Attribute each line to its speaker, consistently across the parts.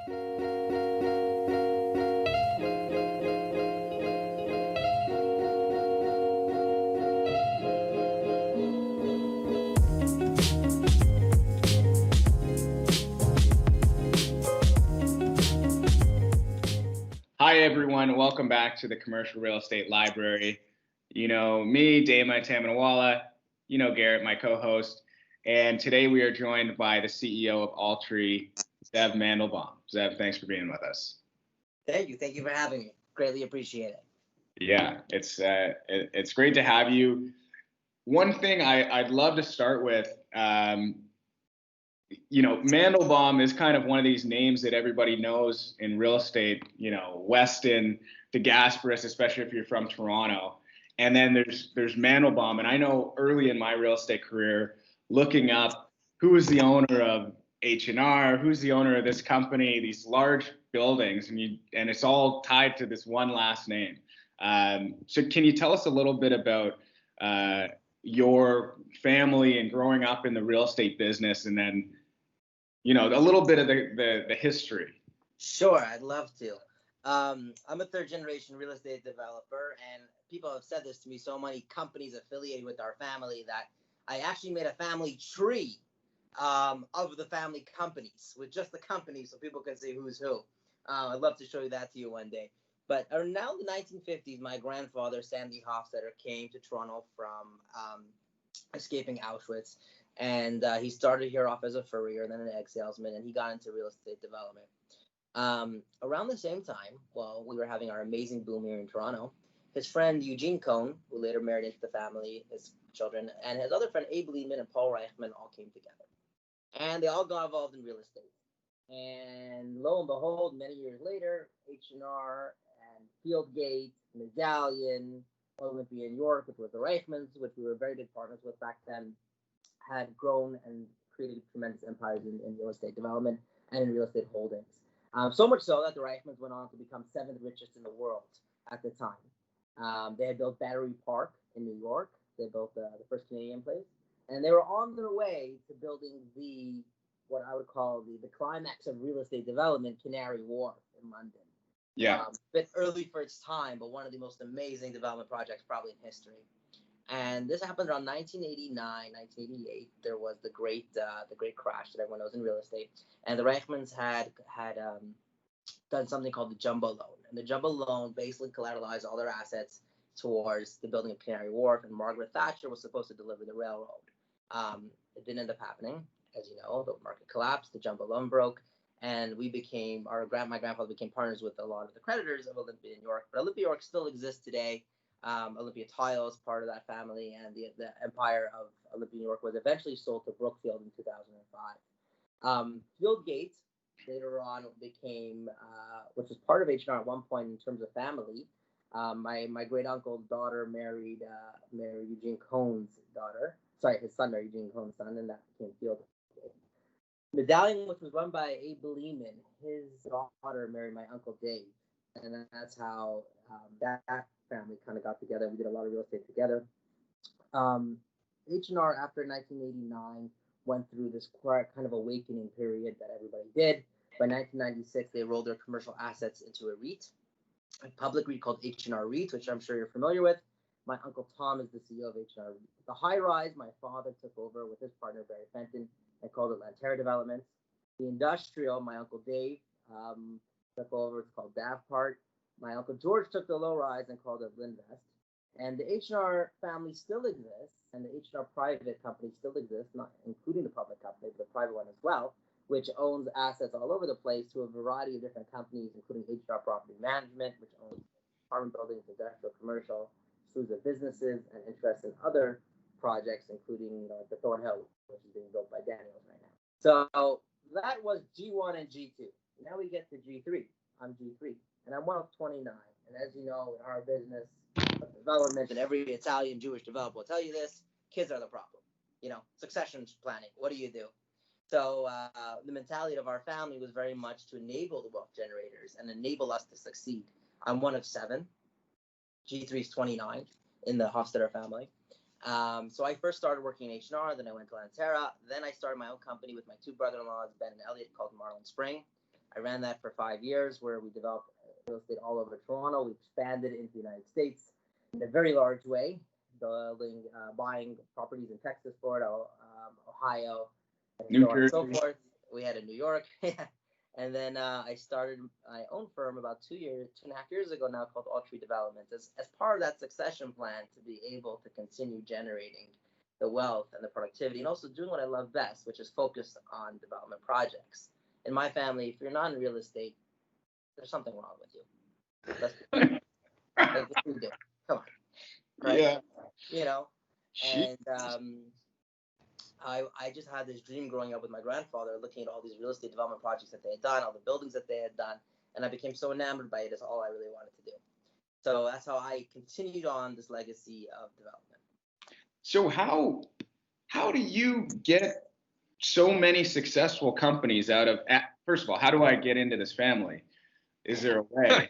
Speaker 1: Hi, everyone. Welcome back to the Commercial Real Estate Library. You know me, Dama Tamanawala. You know Garrett, my co-host. And today we are joined by the CEO of Altree, Zev Mandelbaum. Zev, thanks for being with us.
Speaker 2: Thank you. Thank you for having me. Greatly appreciate it.
Speaker 1: Yeah, it's great to have you. One thing I'd love to start with, Mandelbaum is kind of one of these names that everybody knows in real estate, Weston, the Gasparis, especially if you're from Toronto. And then there's Mandelbaum. And I know early in my real estate career, looking up who is the owner of H&R, who's the owner of this company, these large buildings, and it's all tied to this one last name. So can you tell us a little bit about your family and growing up in the real estate business, and then a little bit of the history?
Speaker 2: Sure, I'd love to. I'm a third generation real estate developer, and people have said this to me, so many companies affiliated with our family, that I actually made a family tree of the family companies, with just the companies, so people can see who's who. I'd love to show you that to you one day. But around the 1950s, my grandfather, Sandy Hofstetter, came to Toronto from escaping Auschwitz. And he started here off as a furrier, then an egg salesman, and he got into real estate development. Around the same time, while we were having our amazing boom here in Toronto, his friend Eugene Cohn, who later married into the family, his children, and his other friend Abe Lehman and Paul Reichman all came together. And they all got involved in real estate. And lo and behold, many years later, H&R and Fieldgate, Medallion, Olympia in York, which was the Reichmans, which we were very big partners with back then, had grown and created tremendous empires in real estate development and in real estate holdings. So much so that the Reichmans went on to become 7th richest in the world at the time. They had built Battery Park in New York. They built the first Canadian place. And they were on their way to building what I would call the climax of real estate development, Canary Wharf in London.
Speaker 1: Yeah.
Speaker 2: A bit early for its time, but one of the most amazing development projects probably in history. And this happened around 1989, 1988. There was the great crash that everyone knows in real estate. And the Reichmans had done something called the jumbo loan. And the jumbo loan basically collateralized all their assets towards the building of Canary Wharf. And Margaret Thatcher was supposed to deliver the railroad. It didn't end up happening. As you know, the market collapsed, the jumbo loan broke, and my grandfather became partners with a lot of the creditors of Olympia in York. But Olympia York still exists today. Olympia Tile is part of that family, and the empire of Olympia New York was eventually sold to Brookfield in 2005. Fieldgate later on became, which was part of H&R at one point in terms of family. My great uncle's daughter married Eugene Cohn's daughter. Sorry, his son married Eugene Cohn's son, and that became Fieldgate. Medallion, which was run by Abe Lehman, his daughter married my uncle Dave, and that's how that family kind of got together. We did a lot of real estate together. H&R after 1989 went through this kind of awakening period that everybody did. By 1996, they rolled their commercial assets into a REIT, a public REIT called H&R REIT, which I'm sure you're familiar with. My uncle Tom is the CEO of H&R REIT. The high rise, my father took over with his partner Barry Fenton and called it Lantera Developments. The industrial, my uncle Dave took over. It's called Davpart. My uncle George took the low rise and called it Linvest. And the H&R family still exists, and the H&R private company still exists, not including the public company, but the private one as well, which owns assets all over the place to a variety of different companies, including H&R Property Management, which owns apartment buildings, industrial, commercial, slews of businesses, and interests in other projects, including the Thornhill, which is being built by Daniels right now. So that was G1 and G2. Now we get to G3. I'm G3, and I'm one of 29. And as you know, in our business, development, and every Italian Jewish developer will tell you this, kids are the problem. Succession planning, what do you do? So the mentality of our family was very much to enable the wealth generators and enable us to succeed. I'm one of 7. G3 is 29 in the Hofstetter family. So I first started working in H&R, then I went to Lantera, then I started my own company with my 2 brother-in-laws, Ben and Elliot, called Marlin Spring. I ran that for 5 years, where we developed real estate all over Toronto. We expanded into the United States in a very large way, buying properties in Texas, Florida, Ohio, and
Speaker 1: New
Speaker 2: so on and so
Speaker 1: Jersey.
Speaker 2: forth. We had in New York. And then I started my own firm about 2.5 years ago now, called Altree Development, as part of that succession plan to be able to continue generating the wealth and the productivity, and also doing what I love best, which is focus on development projects. In my family, if you're not in real estate, there's something wrong with you. Like, what do you do? Come on, right?
Speaker 1: Yeah.
Speaker 2: You know,
Speaker 1: Shit.
Speaker 2: and I just had this dream growing up with my grandfather, looking at all these real estate development projects that they had done, all the buildings that they had done, and I became so enamored by it. It's all I really wanted to do. So that's how I continued on this legacy of development.
Speaker 1: So how do you get so many successful companies out of, first of all, how do I get into this family? Is there a way?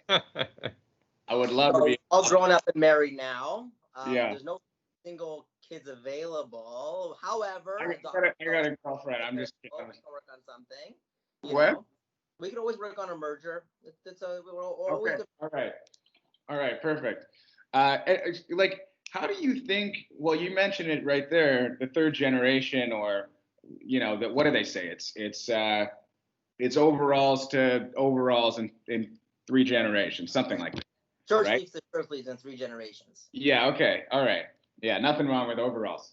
Speaker 1: I would love to be
Speaker 2: all grown up and married now.
Speaker 1: Yeah.
Speaker 2: There's no single kids available. However,
Speaker 1: I got a girlfriend. I'm just kidding.
Speaker 2: We can work on something.
Speaker 1: What?
Speaker 2: We can always work on a merger.
Speaker 1: Okay. All right. Perfect. Like, how do you think? Well, you mentioned it right there, the third generation, or what do they say? It's overalls to overalls in 3 generations, something like that.
Speaker 2: Church
Speaker 1: right?
Speaker 2: leaves to church leaves in 3 generations.
Speaker 1: Yeah. Okay. All right. Yeah. Nothing wrong with overalls.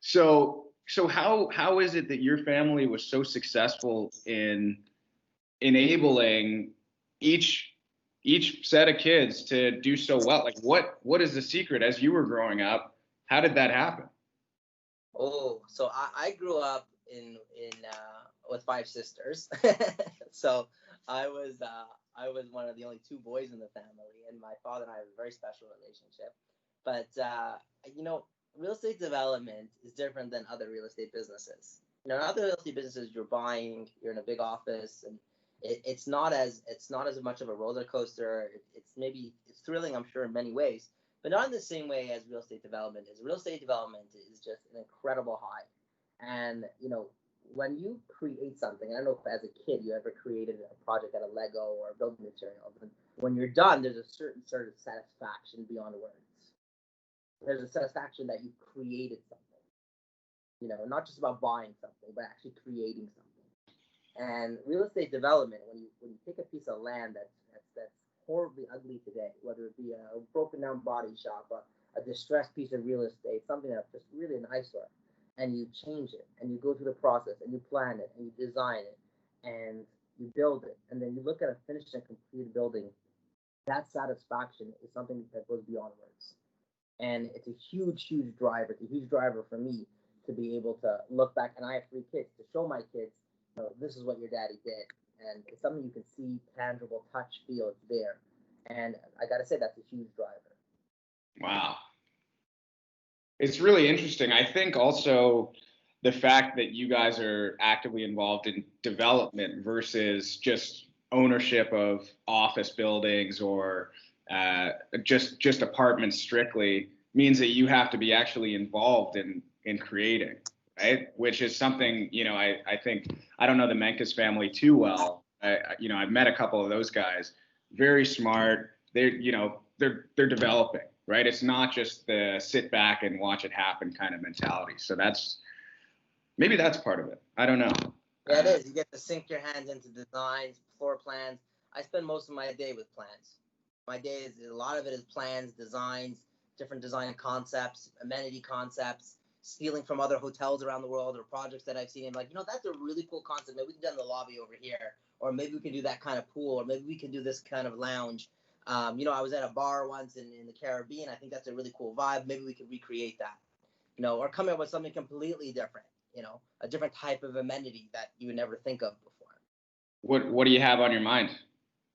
Speaker 1: So how is it that your family was so successful in enabling each set of kids to do so well? Like, what is the secret as you were growing up? How did that happen?
Speaker 2: Oh, so I grew up in with 5 sisters. So I was one of the only 2 boys in the family, and my father and I have a very special relationship. But real estate development is different than other real estate businesses. In other real estate businesses, you're in a big office, and it's not as much of a roller coaster. It's thrilling, I'm sure, in many ways, but not in the same way as real estate development is. Real estate development is just an incredible high. And when you create something, I don't know if as a kid you ever created a project out of Lego or building materials, but when you're done, there's a certain sort of satisfaction beyond words. There's a satisfaction that you created something, not just about buying something, but actually creating something. And real estate development, when you take a piece of land that's horribly ugly today, whether it be a broken down body shop, a distressed piece of real estate, something that's just really an eyesore, and you change it, and you go through the process, and you plan it, and you design it, and you build it, and then you look at a finished and completed building, that satisfaction is something that goes beyond words. And it's a huge, huge driver. It's a huge driver for me to be able to look back, and I have 3 kids, to show my kids, this is what your daddy did. And it's something you can see, tangible, touch, feel, it's there. And I got to say, that's a huge driver.
Speaker 1: Wow. It's really interesting. I think also the fact that you guys are actively involved in development versus just ownership of office buildings or just apartments strictly means that you have to be actually involved in creating, right? Which is something, I think, I don't know the Menkes family too well. I've met a couple of those guys, very smart. They're developing, right? It's not just the sit back and watch it happen kind of mentality. So maybe that's part of it. I don't know.
Speaker 2: Yeah, it is. You get to sink your hands into designs, floor plans. I spend most of my day with plans. My day a lot of it is plans, designs, different design concepts, amenity concepts, stealing from other hotels around the world or projects that I've seen. I'm like, that's a really cool concept. Maybe we can do it in the lobby over here, or maybe we can do that kind of pool, or maybe we can do this kind of lounge. I was at a bar once in the Caribbean. I think that's a really cool vibe. Maybe we could recreate that, or come up with something completely different, a different type of amenity that you would never think of before.
Speaker 1: What do you have on your mind?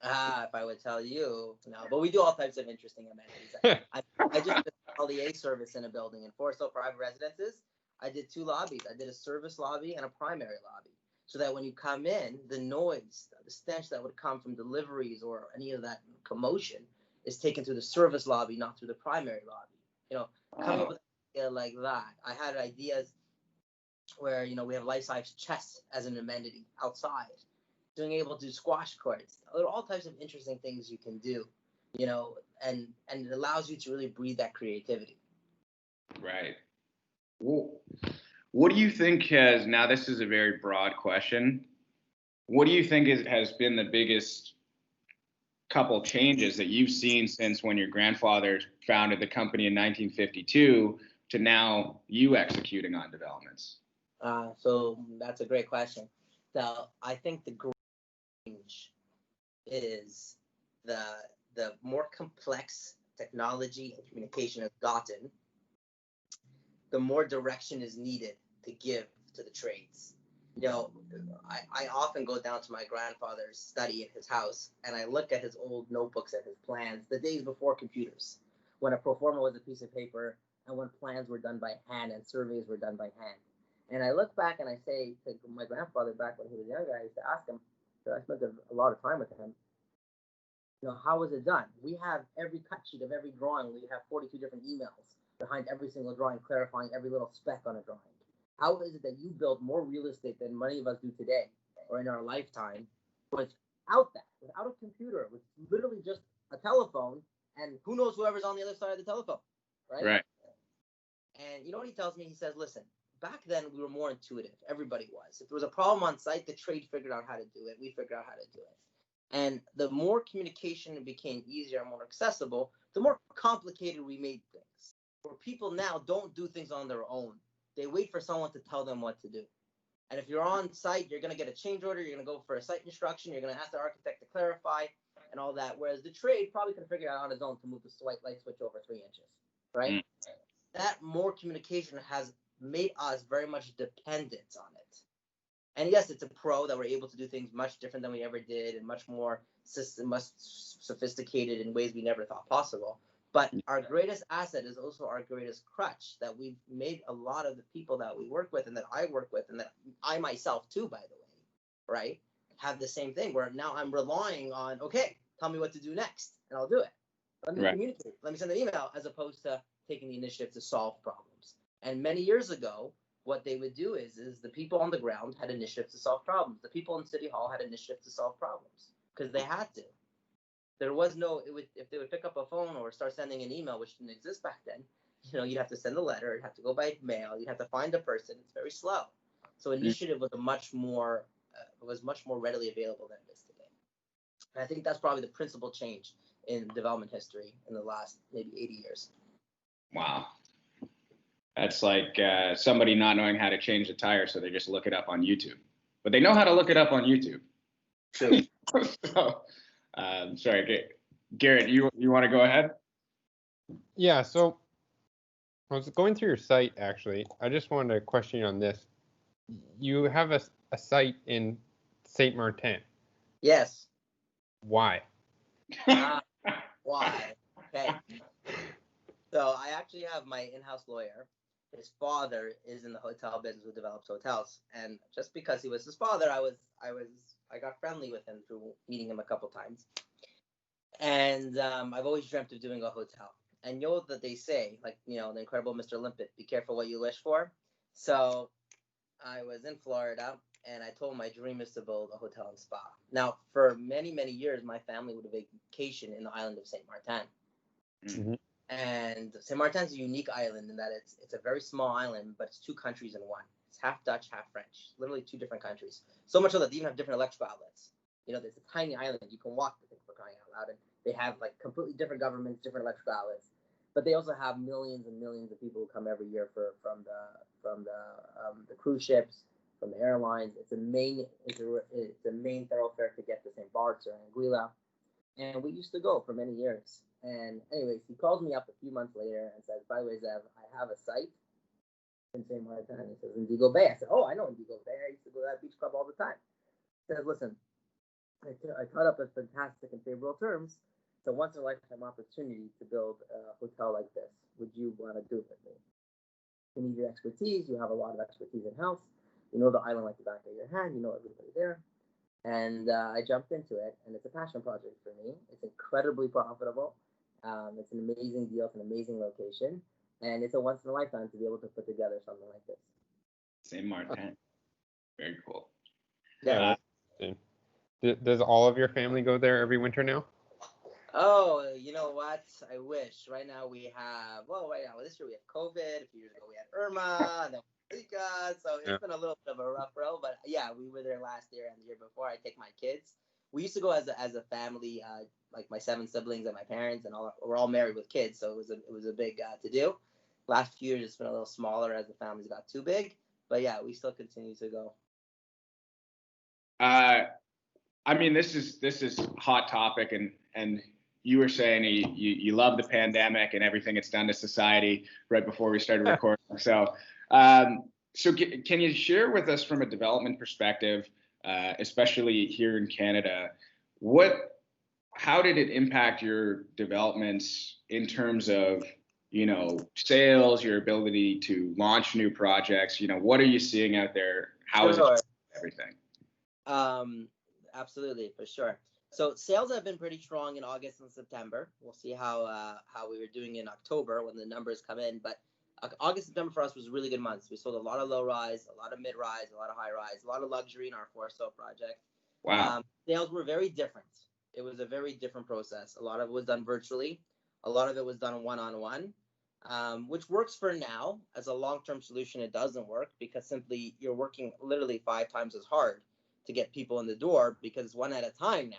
Speaker 2: If I would tell you, no, but we do all types of interesting amenities. I just did LEA service in a building in 4 private residences. I did 2 lobbies. I did a service lobby and a primary lobby, so that when you come in, the noise, the stench that would come from deliveries or any of that commotion is taken through the service lobby, not through the primary lobby. Coming up with an idea like that. I had ideas where, we have life-size chess as an amenity outside. being able to do squash courts. There are all types of interesting things you can do, and it allows you to really breathe that creativity.
Speaker 1: Right. Well, what do you think has, now this is a very broad question, what do you think has been the biggest couple changes that you've seen since when your grandfather founded the company in 1952 to now you executing on developments?
Speaker 2: So that's a great question. So I think the change is the more complex technology and communication has gotten, the more direction is needed to give to the trades. I often go down to my grandfather's study in his house, and I look at his old notebooks and his plans, the days before computers, when a pro forma was a piece of paper and when plans were done by hand and surveys were done by hand. And I look back and I say to my grandfather back when he was younger, I used to ask him, so I spent a lot of time with him, how was it done? We have every cut sheet of every drawing. We have 42 different emails behind every single drawing, clarifying every little speck on a drawing. How is it that you build more real estate than many of us do today or in our lifetime without that, without a computer, with literally just a telephone and who knows whoever's on the other side of the telephone, right?
Speaker 1: Right.
Speaker 2: And you know what he tells me? He says, listen, back then we were more intuitive. Everybody was. If there was a problem on site, the trade figured out how to do it. We figured out how to do it. And the more communication became easier and more accessible, the more complicated we made things. Where people now don't do things on their own. They wait for someone to tell them what to do. And if you're on site, you're going to get a change order. You're going to go for a site instruction. You're going to ask the architect to clarify and all that. Whereas the trade probably can figure it out on his own to move the light switch over 3 inches, right? Mm. That more communication has made us very much dependent on it. And yes, it's a pro that we're able to do things much different than we ever did and much more sophisticated in ways we never thought possible. But our greatest asset is also our greatest crutch, that we've made a lot of the people that we work with and that I work with and that I myself too, by the way, right, have the same thing where now I'm relying on, okay, tell me what to do next and I'll do it. Let me communicate. Let me send an email as opposed to taking the initiative to solve problems. And many years ago, what they would do is the people on the ground had initiatives to solve problems. The people in City Hall had initiatives to solve problems because they had to. There was no, if they would pick up a phone or start sending an email, which didn't exist back then, you'd have to send a letter, it'd have to go by mail, you'd have to find a person. It's very slow. So initiative was much more readily available than it is today. And I think that's probably the principal change in development history in the last maybe 80 years.
Speaker 1: Wow. That's like somebody not knowing how to change the tire, so they just look it up on YouTube. But they know how to look it up on YouTube.
Speaker 2: True.
Speaker 1: So, sorry, Garrett, you want to go ahead?
Speaker 3: Yeah, so I was going through your site, actually. I just wanted to question you on this. You have a site in Saint Martin.
Speaker 2: Yes.
Speaker 3: Why?
Speaker 2: Why? Okay. So I actually have my in-house lawyer. His father is in the hotel business who develops hotels, and just because he was his father, I got friendly with him through meeting him a couple times. And I've always dreamt of doing a hotel. And that they say, like, the incredible Mr. Limpet, be careful what you wish for. So I was in Florida, and I told him my dream is to build a hotel and spa. Now, for many, many years, my family would vacation in the island of Saint Martin. Mm-hmm. And Saint Martin's a unique island in that it's a very small island, but it's 2 countries in one. It's half Dutch, half French, literally 2 different countries. So much so that they even have different electrical outlets. There's a tiny island. You can walk the thing for crying out loud. And they have like completely different governments, different electrical outlets. But they also have millions and millions of people who come every year from the cruise ships, from the airlines. It's a main thoroughfare to get to St. Bart's or Anguilla. And we used to go for many years. And anyways, he calls me up a few months later and says, by the way, Zev, I have a site in St. Martin. He says, Indigo Bay. I said, oh, I know Indigo Bay. I used to go to that beach club all the time. He says, listen, I caught up with fantastic and favorable terms. It's a once-in-a-lifetime opportunity to build a hotel like this. Would you want to do it with me? You need your expertise. You have a lot of expertise in-house. You know the island like the back of your hand. You know everybody there. And I jumped into it, and it's a passion project for me. It's incredibly profitable. It's an amazing deal. It's an amazing location. And it's a once-in-a-lifetime to be able to put together something like this.
Speaker 1: Saint Martin. Very cool.
Speaker 2: Yeah.
Speaker 3: Does all of your family go there every winter now?
Speaker 2: Oh, you know what? I wish. Right now we have, well, right now this year we have COVID. A few years ago we had Irma, and then Zika. So it's been a little bit of a rough road. But yeah, we were there last year and the year before. I take my kids. We used to go as a family, like my 7 siblings and my parents, and we're all married with kids. So it was a big to do. Last few years it's been a little smaller as the families got too big. But yeah, we still continue to go.
Speaker 1: I mean, this is hot topic, and you were saying you love the pandemic and everything it's done to society right before we started recording. So, can you share with us from a development perspective, especially here in Canada, how did it impact your developments in terms of, sales, your ability to launch new projects? What are you seeing out there? How is it everything?
Speaker 2: Absolutely, for sure. So sales have been pretty strong in August and September. We'll see how we were doing in October when the numbers come in. But August, September for us was really good months. We sold a lot of low rise, a lot of mid rise, a lot of high rise, a lot of luxury in our for-sale project.
Speaker 1: Wow.
Speaker 2: Sales were very different. It was a very different process. A lot of it was done virtually. A lot of it was done one-on-one, which works for now. As a long-term solution, it doesn't work because simply you're working literally 5 times as hard to get people in the door because it's one at a time now.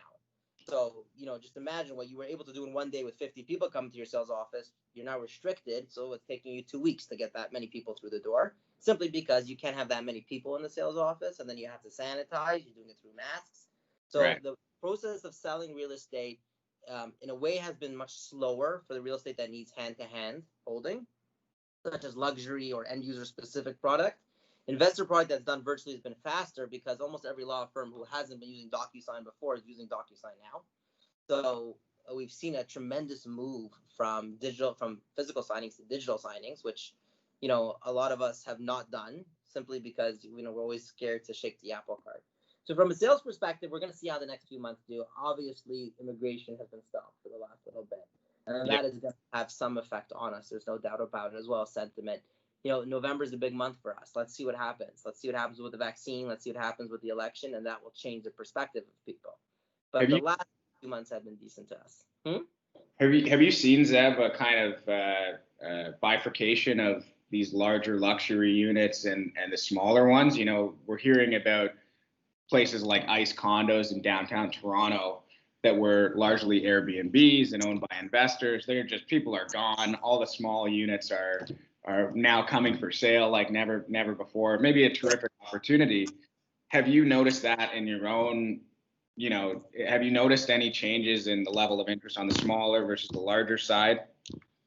Speaker 2: So, just imagine what you were able to do in one day with 50 people coming to your sales office. You're now restricted, so it's taking you 2 weeks to get that many people through the door, simply because you can't have that many people in the sales office, and then you have to sanitize. You're doing it through masks. So right. The process of selling real estate, in a way, has been much slower for the real estate that needs hand-to-hand holding, such as luxury or end-user specific product. Investor product that's done virtually has been faster because almost every law firm who hasn't been using DocuSign before is using DocuSign now. So we've seen a tremendous move from physical signings to digital signings, which, a lot of us have not done simply because, we're always scared to shake the Apple card. So from a sales perspective, we're going to see how the next few months do. Obviously, immigration has been stopped for the last little bit. And that is going to have some effect on us. There's no doubt about it, as well as sentiment. November is a big month for us. Let's see what happens. Let's see what happens with the vaccine. Let's see what happens with the election, and that will change the perspective of people. But the last few months have been decent to us.
Speaker 1: Have you seen, Zev, a kind of bifurcation of these larger luxury units and the smaller ones? We're hearing about places like ICE condos in downtown Toronto that were largely Airbnbs and owned by investors. People are gone. All the small units are now coming for sale like never before. Maybe a terrific opportunity. Have you noticed that in your own, have you noticed any changes in the level of interest on the smaller versus the larger side?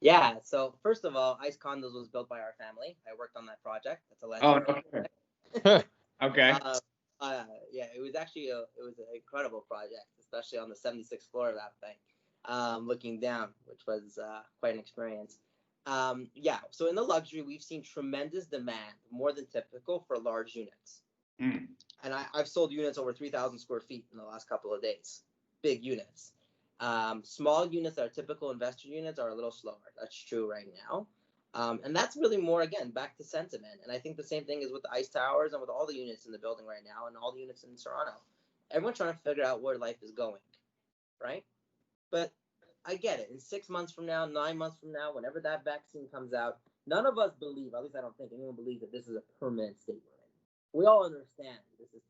Speaker 2: Yeah. So first of all, ICE Condos was built by our family. I worked on that project. That's a legendary project.
Speaker 1: Okay.
Speaker 2: Yeah, it was actually it was an incredible project, especially on the 76th floor of that thing, looking down, which was quite an experience. So in the luxury, we've seen tremendous demand, more than typical, for large units. And I've sold units over 3,000 square feet in the last couple of days, big units. Small units that are typical investor units are a little slower. That's true right now. And that's really more, again, back to sentiment. And I think the same thing is with the ICE towers and with all the units in the building right now and all the units in Toronto. Everyone's trying to figure out where life is going, right? But I get it. In 6 months from now, 9 months from now, whenever that vaccine comes out, none of us believe, at least I don't think anyone believes, that this is a permanent state we're in. We all understand this is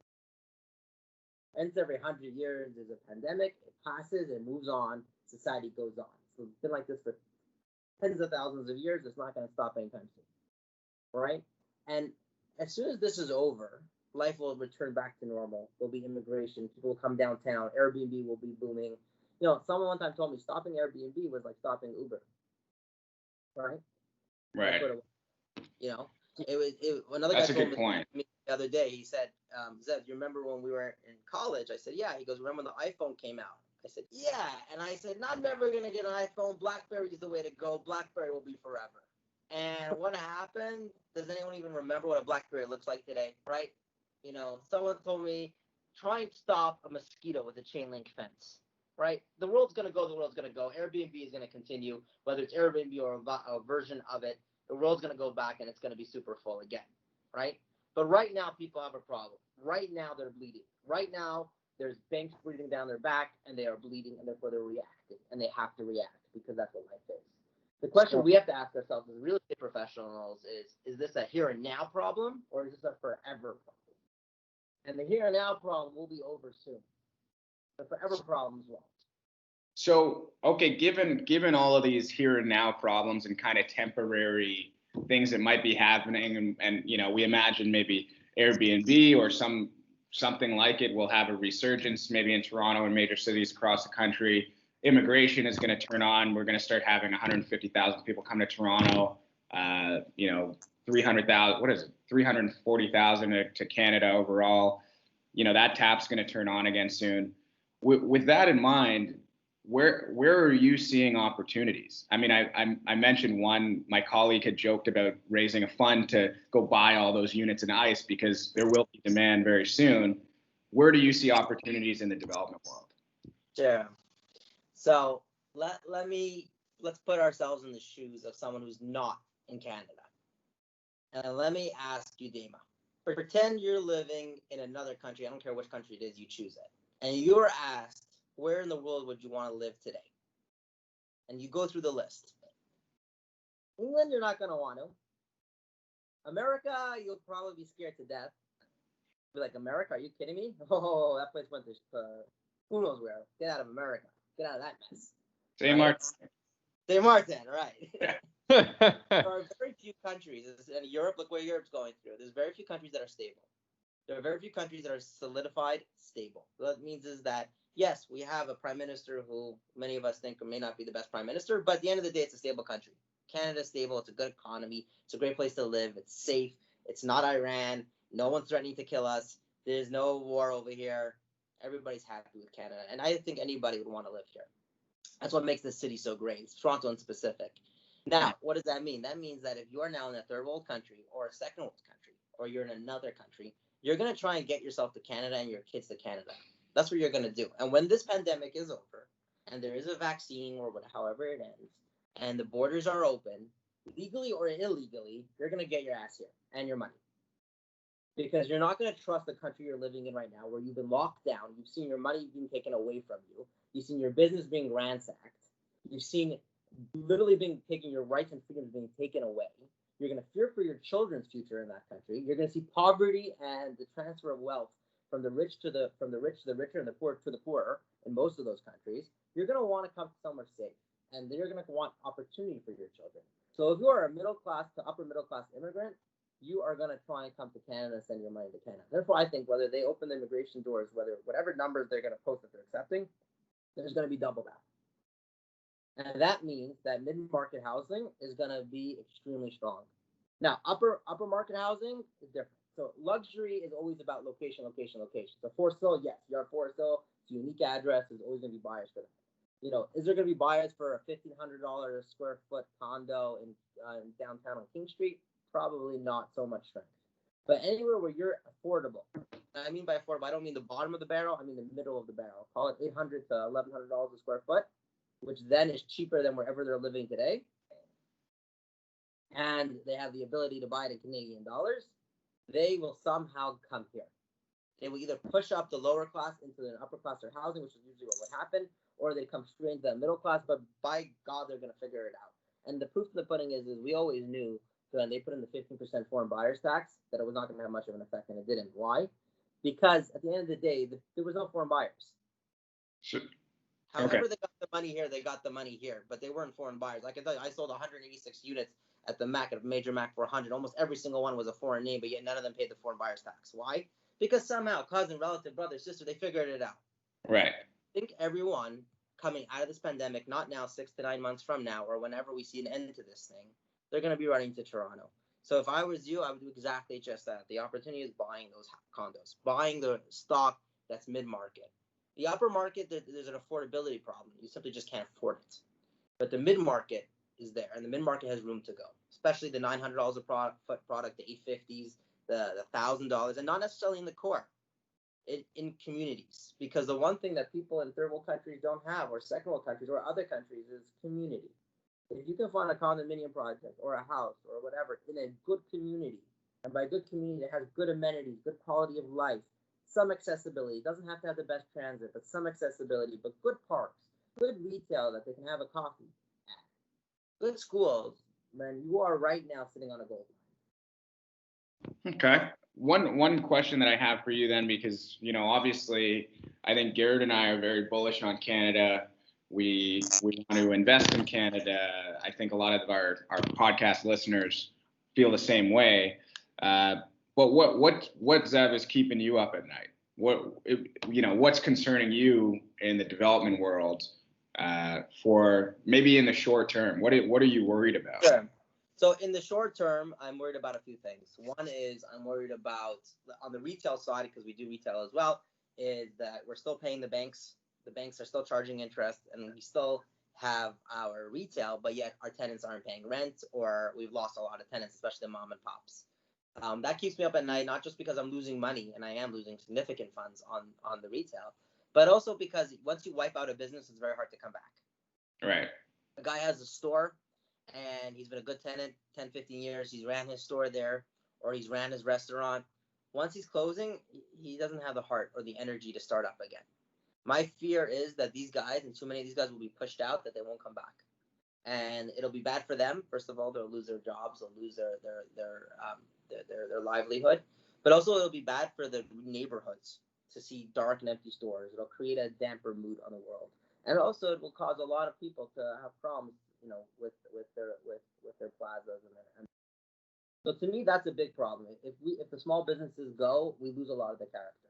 Speaker 2: once every 100 years there's a pandemic, it passes, it moves on, society goes on. So it's been like this for tens of thousands of years. It's not going to stop anytime soon, right? And as soon as this is over, life will return back to normal. There'll be immigration. People will come downtown. Airbnb will be booming. Someone one time told me stopping Airbnb was like stopping Uber, right?
Speaker 1: Right.
Speaker 2: That's what it was. Another
Speaker 1: That's
Speaker 2: guy
Speaker 1: a
Speaker 2: told
Speaker 1: good point.
Speaker 2: me the other day. He said, Zev, you remember when we were in college? I said, yeah. He goes, remember when the iPhone came out? I said, yeah. And I said, I'm never going to get an iPhone. Blackberry is the way to go. Blackberry will be forever. And what happened? Does anyone even remember what a Blackberry looks like today, right? Someone told me, try and stop a mosquito with a chain link fence, right? The world's going to go. The world's going to go. Airbnb is going to continue, whether it's Airbnb or a version of it. The world's going to go back and it's going to be super full again, right? But right now, people have a problem. Right now, they're bleeding. Right now, there's banks breathing down their back, and they are bleeding, and therefore they're reacting, and they have to react because that's what life is. The question we have to ask ourselves as real estate professionals is this a here and now problem, or is this a forever problem? And the here and now problem will be over soon. The forever problems won't.
Speaker 1: So, okay, given all of these here and now problems and kind of temporary things that might be happening, and you know, we imagine maybe Airbnb or something like it will have a resurgence, maybe in Toronto and major cities across the country. Immigration is going to turn on. We're going to start having 150,000 people come to Toronto. You know, 300,000. What is it? 340,000 to Canada overall. You know, that tap's going to turn on again soon. With that in mind, where are you seeing opportunities? I mean, I mentioned one. My colleague had joked about raising a fund to go buy all those units in ICE because there will be demand very soon. Where do you see opportunities in the development world?
Speaker 2: Sure. So let's put ourselves in the shoes of someone who's not in Canada. And let me ask you, Dima. Pretend you're living in another country. I don't care which country it is, you choose it. And you're asked, where in the world would you want to live today? And you go through the list. England, you're not going to want to. America, you'll probably be scared to death. Be like, America, are you kidding me? Oh, that place went to who knows where. Get out of America. Get out of that mess.
Speaker 1: St. Martin.
Speaker 2: St. Martin, right.
Speaker 1: Yeah.
Speaker 2: There are very few countries, and Europe, look where Europe's going through. There's very few countries that are stable. There are very few countries that are solidified, stable. What that means is that, yes, we have a prime minister who many of us think may not be the best prime minister, but at the end of the day, it's a stable country. Canada's stable. It's a good economy. It's a great place to live. It's safe. It's not Iran. No one's threatening to kill us. There's no war over here. Everybody's happy with Canada, and I think anybody would want to live here. That's what makes this city so great. It's Toronto in specific. Now, what does that mean? That means that if you are now in a third world country or a second world country, or you're in another country, you're going to try and get yourself to Canada and your kids to Canada. That's what you're going to do. And when this pandemic is over and there is a vaccine or however it ends and the borders are open, legally or illegally, you're going to get your ass here and your money. Because you're not going to trust the country you're living in right now where you've been locked down. You've seen your money being taken away from you. You've seen your business being ransacked. You've seen literally being taken, your rights and freedoms being taken away. You're going to fear for your children's future in that country. You're going to see poverty and the transfer of wealth from the rich to the richer and the poor to the poorer in most of those countries. You're going to want to come somewhere safe, and you're going to want opportunity for your children. So if you are a middle class to upper middle class immigrant, you are going to try and come to Canada and send your money to Canada. Therefore, I think whether they open the immigration doors, whatever numbers they're going to post that they're accepting, there's going to be double that. And that means that mid-market housing is going to be extremely strong. Now, upper market housing is different. So luxury is always about location. So for sale, yes, you are for sale. It's a unique address. There's always going to be buyers for that. You know, is there going to be buyers for a $1,500 square foot condo in downtown on King Street? Probably not so much strength. But anywhere where you're affordable, and I mean by affordable, I don't mean the bottom of the barrel. I mean the middle of the barrel. Call it $800 to $1,100 a square foot, which then is cheaper than wherever they're living today. And they have the ability to buy it in Canadian dollars. They will somehow come here. They will either push up the lower class into the upper class or housing, which is usually what would happen, or they come straight into the middle class. But by God, they're going to figure it out. And the proof of the pudding is we always knew when they put in the 15% foreign buyers tax that it was not going to have much of an effect, and it didn't. Why? Because at the end of the day, there was no foreign buyers.
Speaker 1: Sure.
Speaker 2: However, they got the money here, they got the money here, but they weren't foreign buyers. Like I tell you, I sold 186 units at the MAC, at a major MAC for 100. Almost every single one was a foreign name, but yet none of them paid the foreign buyers tax. Why? Because somehow, cousin, relative, brother, sister, they figured it out.
Speaker 1: Right.
Speaker 2: I think everyone coming out of this pandemic, not now, 6 to 9 months from now, or whenever we see an end to this thing, they're going to be running to Toronto. So if I was you, I would do exactly just that. The opportunity is buying those condos, buying the stock that's mid-market. The upper market, there's an affordability problem. You simply just can't afford it. But the mid-market is there, and the mid-market has room to go, especially the $900 a foot product, the $850s, the $1,000, and not necessarily in the core, in communities. Because the one thing that people in third world countries don't have, or second world countries, or other countries, is community. If you can find a condominium project or a house or whatever in a good community, and by good community, it has good amenities, good quality of life, some accessibility. It doesn't have to have the best transit, but some accessibility, but good parks, good retail that they can have a coffee at, good schools, then you are right now sitting on a gold mine.
Speaker 1: Okay. One question that I have for you then, because, obviously I think Garrett and I are very bullish on Canada. We want to invest in Canada. I think a lot of our podcast listeners feel the same way. But what Zev is keeping you up at night? What's concerning you in the development world for maybe in the short term? What are you worried about?
Speaker 2: Sure. So in the short term, I'm worried about a few things. One is I'm worried about on the retail side, because we do retail as well, is that we're still paying the banks. The banks are still charging interest, and we still have our retail, but yet our tenants aren't paying rent, or we've lost a lot of tenants, especially the mom and pops. That keeps me up at night, not just because I'm losing money, and I am losing significant funds on the retail, but also because once you wipe out a business, it's very hard to come back.
Speaker 1: Right.
Speaker 2: A guy has a store, and he's been a good tenant 10, 15 years. He's ran his store there, or he's ran his restaurant. Once he's closing, he doesn't have the heart or the energy to start up again. My fear is that these guys, and too many of these guys will be pushed out, that they won't come back. And it'll be bad for them. First of all, they'll lose their jobs, they'll lose their livelihood. But also it'll be bad for the neighborhoods to see dark and empty stores. It'll create a damper mood on the world. And also it will cause a lot of people to have problems, with their plazas and so to me that's a big problem. If the small businesses go, we lose a lot of the character.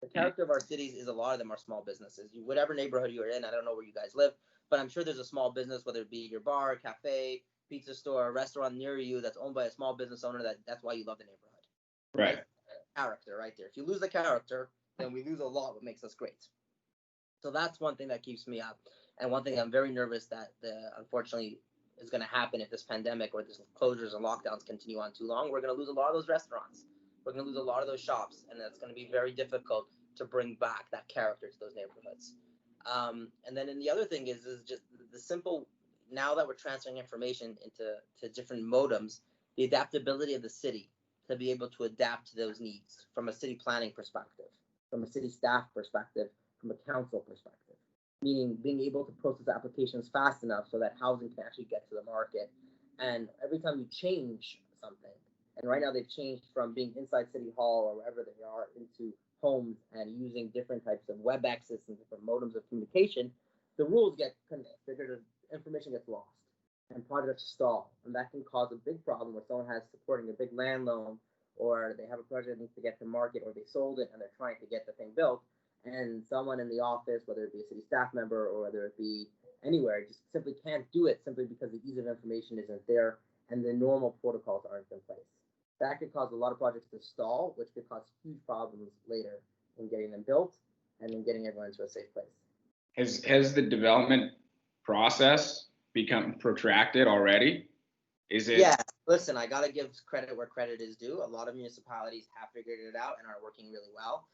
Speaker 2: The character of our cities is a lot of them are small businesses. Whatever neighborhood you're in, I don't know where you guys live, but I'm sure there's a small business, whether it be your bar, cafe, pizza store, restaurant near you that's owned by a small business owner that's why you love the neighborhood.
Speaker 1: Right.
Speaker 2: Character right there. If you lose the character, then we lose a lot what makes us great. So that's one thing that keeps me up. And one thing I'm very nervous that unfortunately is going to happen if this pandemic or this closures and lockdowns continue on too long. We're going to lose a lot of those restaurants. We're going to lose a lot of those shops, and that's going to be very difficult to bring back that character to those neighborhoods. And then the other thing is just the simple, now that we're transferring information to different modems, the adaptability of the city to be able to adapt to those needs from a city planning perspective, from a city staff perspective, from a council perspective, meaning being able to process applications fast enough so that housing can actually get to the market. And every time you change something, and right now they've changed from being inside City Hall or wherever they are into homes and using different types of web access and different modems of communication, the rules get configured, information gets lost, and projects stall. And that can cause a big problem where someone has supporting a big land loan, or they have a project that needs to get to market, or they sold it and they're trying to get the thing built. And someone in the office, whether it be a city staff member or whether it be anywhere, just simply can't do it simply because the ease of information isn't there and the normal protocols aren't in place. That could cause a lot of projects to stall, which could cause huge problems later in getting them built and in getting everyone to a safe place.
Speaker 1: Has the development process become protracted already? Is it?
Speaker 2: Yeah, listen, I got to give credit where credit is due. A lot of municipalities have figured it out and are working really well.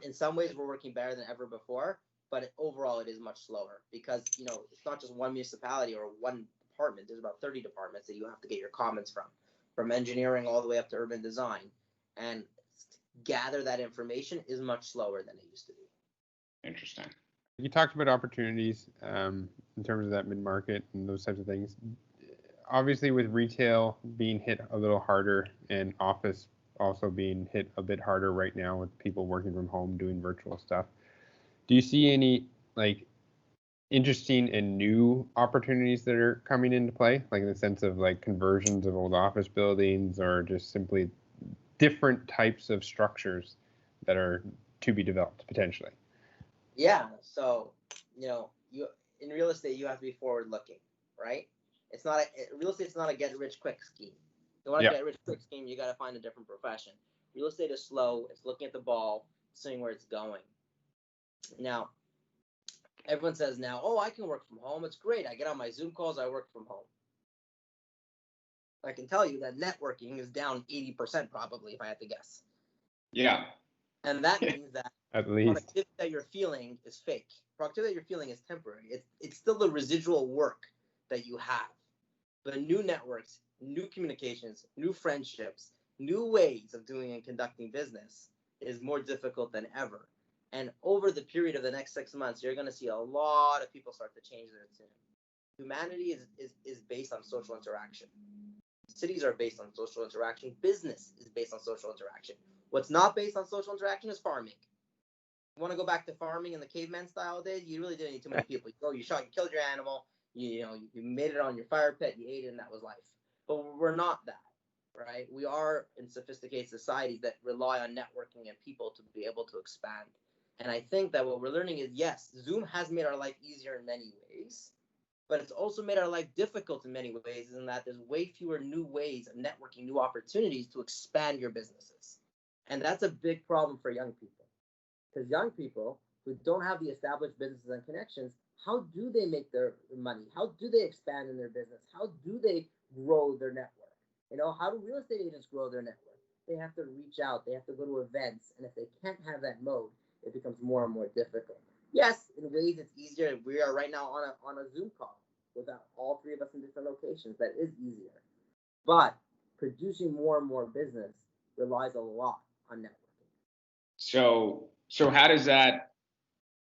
Speaker 2: In some ways, we're working better than ever before, but overall, it is much slower because, it's not just one municipality or one department. There's about 30 departments that you have to get your comments from engineering all the way up to urban design. And gather that information is much slower than it used to be.
Speaker 1: Interesting.
Speaker 3: You talked about opportunities in terms of that mid-market and those types of things. Obviously, with retail being hit a little harder and office also being hit a bit harder right now with people working from home doing virtual stuff, do you see any interesting and new opportunities that are coming into play, like in the sense of conversions of old office buildings or just simply different types of structures that are to be developed potentially?
Speaker 2: Yeah. So, you in real estate, you have to be forward looking, right? Real estate's not a get rich quick scheme. If you want to get rich quick scheme, you got to find a different profession. Real estate is slow. It's looking at the ball, seeing where it's going. Now, everyone says now, oh, I can work from home. It's great. I get on my Zoom calls. I work from home. I can tell you that networking is down 80% probably, if I had to guess.
Speaker 1: Yeah.
Speaker 2: And that means that
Speaker 3: at least
Speaker 2: productivity that you're feeling is fake. Productivity that you're feeling is temporary. It's still the residual work that you have. The new networks, new communications, new friendships, new ways of doing and conducting business is more difficult than ever. And over the period of the next 6 months, you're going to see a lot of people start to change their tune. Humanity is based on social interaction. Cities are based on social interaction. Business is based on social interaction. What's not based on social interaction is farming. You want to go back to farming in the caveman style days? You really didn't need too many people. You shot, you killed your animal, you made it on your fire pit, you ate it, and that was life. But we're not that, right? We are in sophisticated societies that rely on networking and people to be able to expand. And I think that what we're learning is, yes, Zoom has made our life easier in many ways, but it's also made our life difficult in many ways, in that there's way fewer new ways of networking, new opportunities to expand your businesses. And that's a big problem for young people. Because young people who don't have the established businesses and connections, how do they make their money? How do they expand in their business? How do they grow their network? How do real estate agents grow their network? They have to reach out. They have to go to events. And if they can't have that mode, it becomes more and more difficult. Yes, in ways it's easier. We are right now on a Zoom call with all three of us in different locations. That is easier. But producing more and more business relies a lot on networking.
Speaker 1: So how does that?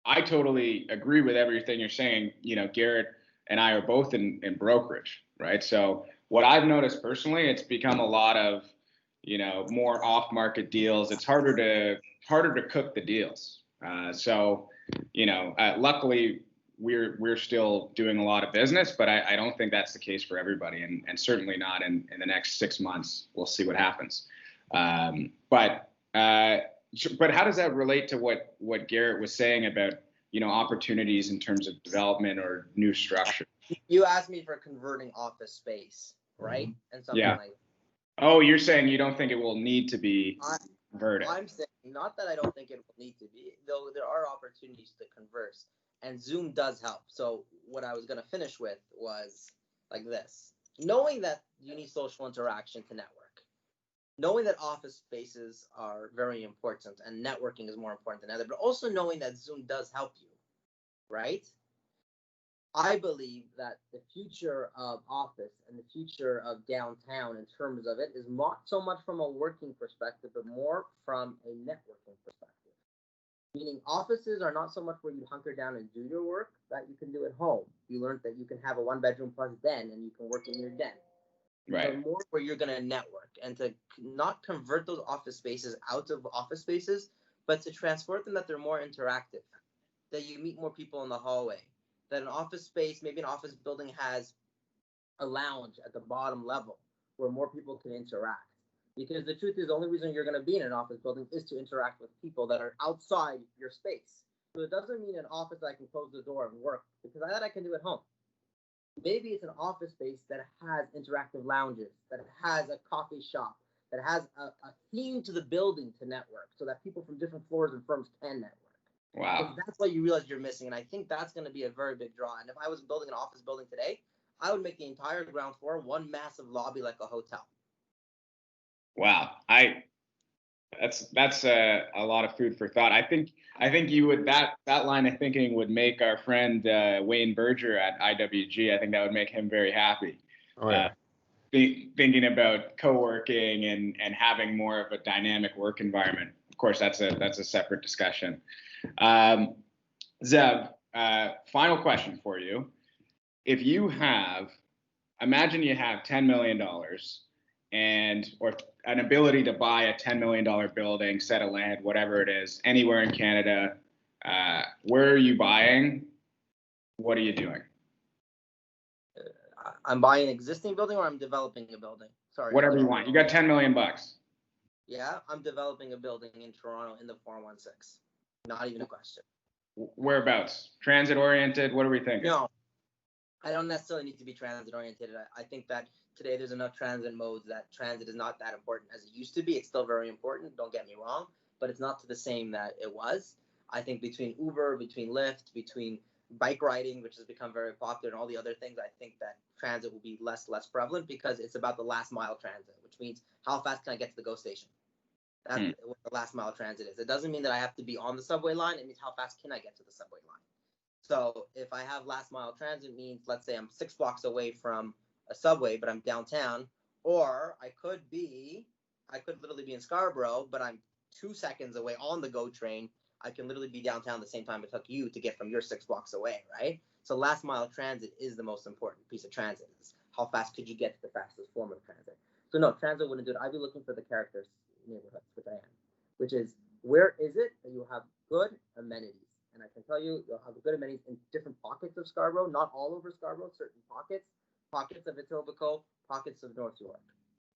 Speaker 1: I totally agree with everything you're saying. Garrett and I are both in brokerage, right? So what I've noticed personally, it's become a lot of, more off-market deals. It's harder to cook the deals. Luckily we're still doing a lot of business, but I don't think that's the case for everybody, and certainly not in the next 6 months. We'll see what happens. But how does that relate to what Garrett was saying about, opportunities in terms of development or new structure?
Speaker 2: You asked me for converting office space, right? And something like that.
Speaker 1: Oh, you're saying you don't think it will need to be converted?
Speaker 2: I'm saying not that I don't think it will need to be, though there are opportunities to converse, and Zoom does help. So what I was going to finish with was like this. Knowing that you need social interaction to network, knowing that office spaces are very important and networking is more important than ever, but also knowing that Zoom does help you, right? I believe that the future of office and the future of downtown in terms of it is not so much from a working perspective, but more from a networking perspective. Meaning offices are not so much where you hunker down and do your work that you can do at home. You learned that you can have a 1-bedroom plus den and you can work in your den.
Speaker 1: Right.
Speaker 2: So more where you're going to network, and to not convert those office spaces out of office spaces, but to transform them that they're more interactive, that you meet more people in the hallway, that an office space, maybe an office building has a lounge at the bottom level where more people can interact. Because the truth is, the only reason you're going to be in an office building is to interact with people that are outside your space. So it doesn't mean an office that I can close the door and work, because that I can do at home. Maybe it's an office space that has interactive lounges, that has a coffee shop, that has a theme to the building to network, so that people from different floors and firms can network.
Speaker 1: Wow.
Speaker 2: Because that's what you realize you're missing. And I think that's going to be a very big draw. And if I was building an office building today, I would make the entire ground floor one massive lobby like a hotel.
Speaker 1: Wow. That's a lot of food for thought. I think you would, that line of thinking would make our friend Wayne Berger at IWG. I think that would make him very happy.
Speaker 3: Oh, yeah.
Speaker 1: Thinking about co-working and having more of a dynamic work environment. Of course, that's a separate discussion. Zev, final question for you. If you imagine you have $10 million or an ability to buy a $10 million building, set of land, whatever it is, anywhere in Canada, where are you buying? What are you doing?
Speaker 2: I'm buying an existing building, or I'm developing a building? Sorry.
Speaker 1: Whatever you want. You got $10 million.
Speaker 2: Yeah, I'm developing a building in Toronto in the 416. Not even a question.
Speaker 1: Whereabouts? Transit oriented? What are we thinking?
Speaker 2: No, I don't necessarily need to be transit oriented. I think that today there's enough transit modes that transit is not that important as it used to be. It's still very important, don't get me wrong, but it's not to the same that it was. I think between Uber, between Lyft, between bike riding, which has become very popular, and all the other things, I think that transit will be less prevalent, because it's about the last mile transit, which means how fast can I get to the GO station? That's what the last mile transit is. It doesn't mean that I have to be on the subway line. It means how fast can I get to the subway line? So if I have last mile transit, means let's say I'm 6 blocks away from a subway, but I'm downtown, or I could literally be in Scarborough, but I'm 2 seconds away on the GO train, I can literally be downtown the same time it took you to get from your 6 blocks away, right? So last mile transit is the most important piece of transit. Is how fast could you get to the fastest form of transit? So no, transit wouldn't do it. I'd be looking for the characters neighborhoods, which I am, which is where is it that you have good amenities? And I can tell you, you'll have good amenities in different pockets of Scarborough, not all over Scarborough, certain pockets of Etobicoke, pockets of North York.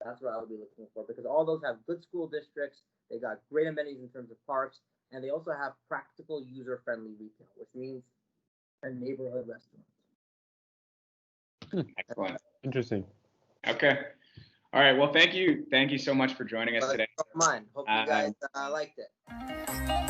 Speaker 2: That's what I would be looking for, because all those have good school districts. They got great amenities in terms of parks, and they also have practical, user-friendly retail, which means a neighborhood restaurant.
Speaker 1: Excellent.
Speaker 3: Interesting.
Speaker 1: Okay. All right. Well, thank you. Thank you so much for joining us today.
Speaker 2: Mine. Hope you guys liked it.